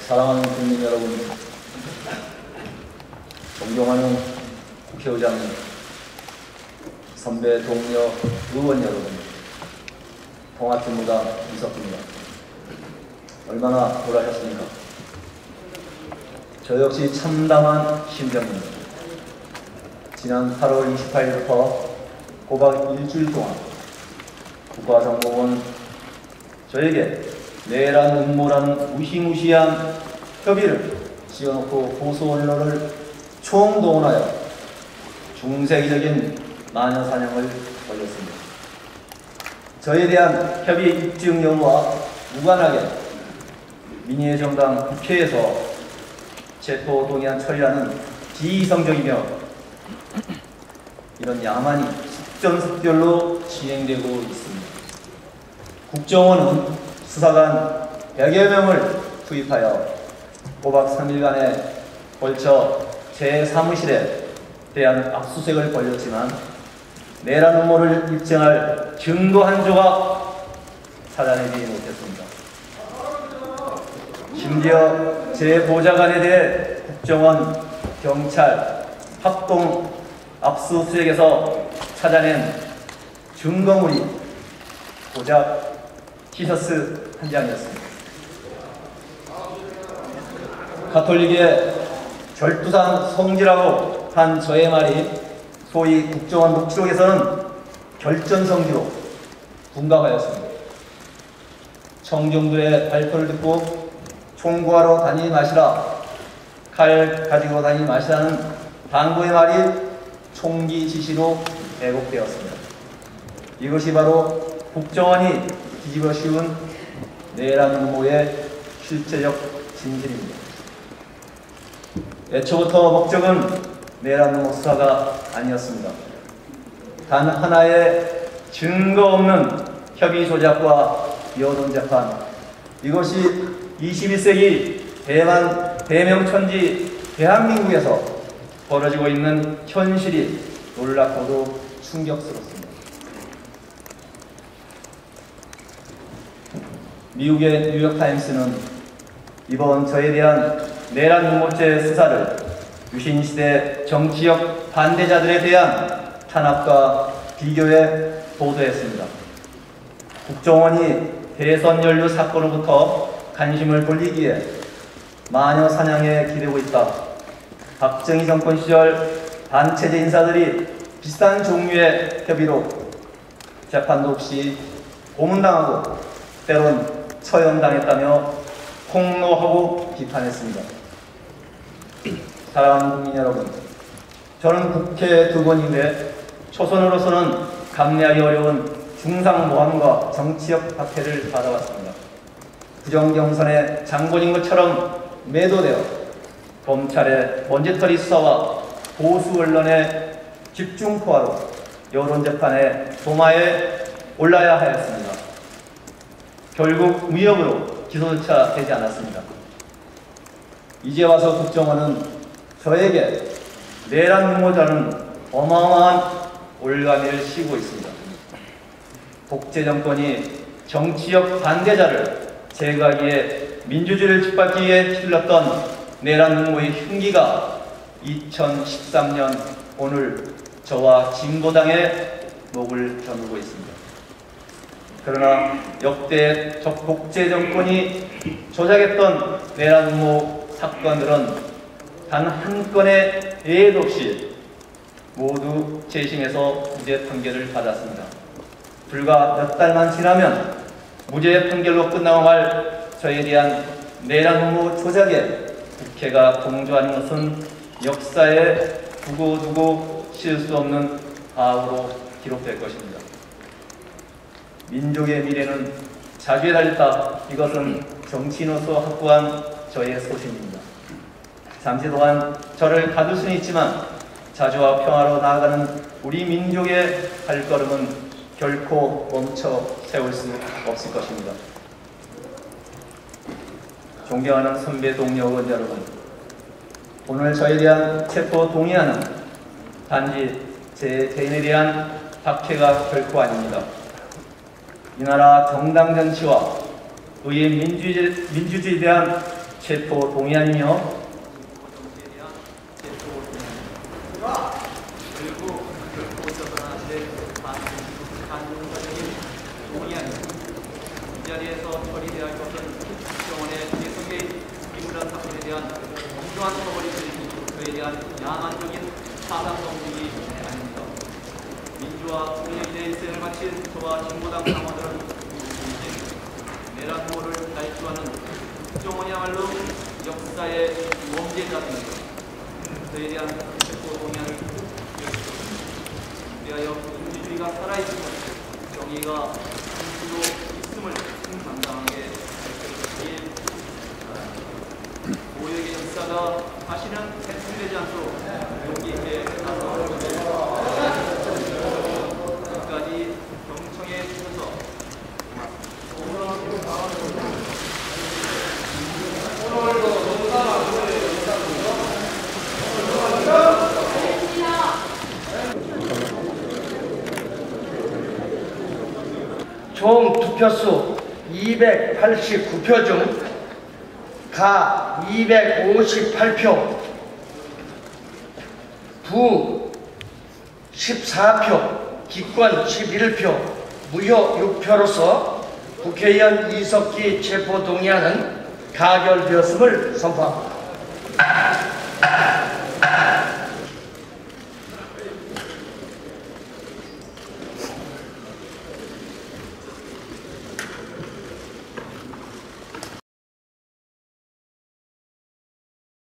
사랑하는 국민 여러분, 존경하는 국회의장님, 선배 동료 의원 여러분, 통합진보당 이석규입니다. 얼마나 놀라셨습니까? 저 역시 참담한 심정입니다. 지난 8월 28일부터 꼬박 일주일 동안 국가정보원 저에게 내란 음모라는 무시무시한 협의를 씌워놓고 보수 언론을 총동원하여 중세기적인 마녀사냥을 벌였습니다. 저에 대한 협의 입증 여부와 무관하게 민의의 정당 국회에서 체포 동의안 처리하는 비이성적이며 이런 야만이 속전속결로 진행되고 있습니다. 국정원은 수사관 100여 명을 투입하여 꼬박 3일간에 걸쳐 제 사무실에 대한 압수수색을 벌였지만 내란 음모를 입증할 증거 한 조각 찾아내지 못했습니다. 심지어 제 보좌관에 대해 국정원, 경찰, 합동 압수수색에서 찾아낸 증거물이 고작 티셔츠 한 장이었습니다. 가톨릭의 절두산 성지라고 한 저의 말이 소위 국정원 녹취록에서는 결전성지로 분각하였습니다. 청정도의 발표를 듣고 총구하러 다니지 마시라, 칼 가지고 다니지 마시라는 당부의 말이 총기 지시로 왜곡되었습니다. 이것이 바로 국정원이 뒤집어 씌운 내란 음모의 실체적 진실입니다. 애초부터 목적은 내란 음모 수사가 아니었습니다. 단 하나의 증거 없는 협의 조작과 여론 재판, 이것이 21세기 대명천지 대한민국에서 벌어지고 있는 현실이 놀랍고도 충격스럽습니다. 미국의 뉴욕타임스는 이번 저에 대한 내란 음모죄 수사를 유신시대 정치적 반대자들에 대한 탄압과 비교해 보도했습니다. 국정원이 대선 연루 사건으로부터 관심을 돌리기에 마녀 사냥에 기대고 있다. 박정희 정권 시절 반체제 인사들이 비슷한 종류의 협의로 재판도 없이 고문당하고 때론 처형당했다며 폭로하고 비판했습니다. 사랑하는 국민 여러분, 저는 국회 2번인데 초선으로서는 감내하기 어려운 중상모함과 정치적 박해를 받아왔습니다. 부정경선의 장본인 것처럼 매도되어 검찰의 먼지털이 수사와 보수 언론의 집중 포화로 여론재판의 도마에 올라야 하였습니다. 결국 무혐의로 기소조차 되지 않았습니다. 이제 와서 국정원은 저에게 내란 음모자는 어마어마한 올가미를 씌우고 있습니다. 독재 정권이 정치적 반대자를 제거하기에 민주주의를 짓밟기 위해 휘둘렀던 내란 음모의 흉기가 2013년 오늘 저와 진보당의 목을 겨누고 있습니다. 그러나 역대 독재 정권이 조작했던 내란 음모 사건들은 단 한 건의 예외도 없이 모두 재심에서 무죄 판결을 받았습니다. 불과 몇 달만 지나면 무죄 판결로 끝나고 말 저에 대한 내란 음모 조작에 국회가 동조하는 것은 역사에 두고두고 실 수 없는 바보로 기록될 것입니다. 민족의 미래는 자주에 달렸다. 이것은 정치인으로서 확고한 저의 소신입니다. 잠시 동안 저를 가둘 수는 있지만 자주와 평화로 나아가는 우리 민족의 발걸음은 결코 멈춰 세울 수 없을 것입니다. 존경하는 선배 동료 의원 여러분, 오늘 저에 대한 체포 동의안은 단지 제 개인에 대한 박해가 결코 아닙니다. 이 나라 정당 정치와 의회 민주주의에 대한 체포 동의안이며 그리고 결코서거나제 반응적인 동의안이 이 자리에서 처리되어야 할 것은 국정원의 계속의 비무란 사건에 대한 공정한 처벌이 되고 그에 대한 야만적인 사상 정직이 아닙니다. 민주화 운영에 인생을 바친 저와 진보당 당원들은 내란 후보를 발표하는 국정원이야말로 역사의 원죄자입니다. 그에 대한 체포 동의안을 위하여 민주주의가 살아있고 정의가 진실로 있음을 당당하게 밝혀주시길 오역의 역사가 다시는 훼손되지 않도록 용기 있게 나서 끝까지 경청해 주셔서 총 투표수 289표 중 가 258표, 부 14표, 기권 11표, 무효 6표로서 국회의원 이석기 체포 동의안은 가결되었음을 선포합니다.